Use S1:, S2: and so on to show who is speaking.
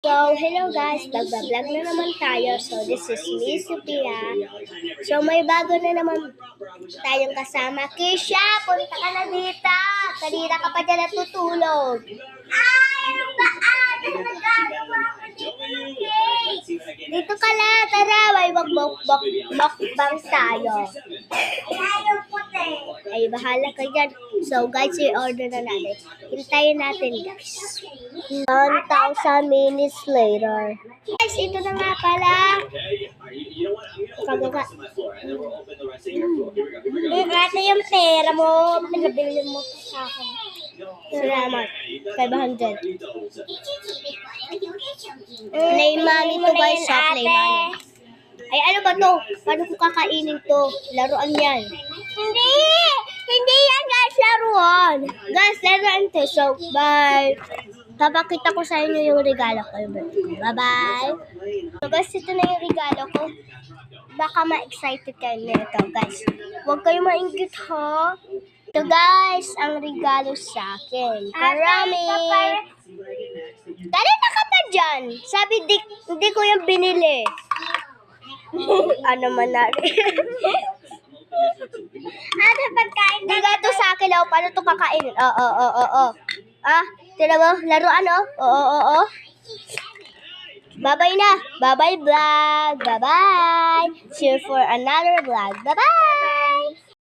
S1: So, hello guys, vlog na naman tayo. So, this is me, Sophia. So, may bago na naman tayong kasama. Kisha, punta ka na dito. Kanina ka pa dyan natutulog. Ay, ano ba? Ano nagagawa ko dito? Dito ka na, tara. May mukbang tayo. Ayaw puti. Ay, bahala ka dyan. So, guys, i-order na natin. Hintayin natin, guys. 1,000 minutes later. Guys, ito na nga pala. Kagaga. Ito yung pera mo. Pinabili mo sa akin. Salamat. 500. Play money to guys sa play money. Ay, ano ba to? Paano ko kakainin to? Laruan yan. Hindi! Hindi yan guys, laruan. Guys, laruan to. So, bye. Papakita ko sa inyo yung regalo ko. Bye-bye. So guys, ito na yung regalo ko. Baka ma-excited kayo nito guys. Huwag kayo maingit ha. Ito guys, ang regalo sa akin. Karami. Kanina ka pa dyan. Sabi, hindi ko yung binili. Ano man na rin. Ano pagkain? Hindi to sa akin. Oh. Paano to kakainin? Oh. Ah, tira mo? Laruan, oh. Oo. Bye-bye na. Bye-bye vlog. Bye-bye. See you for another vlog. Bye-bye.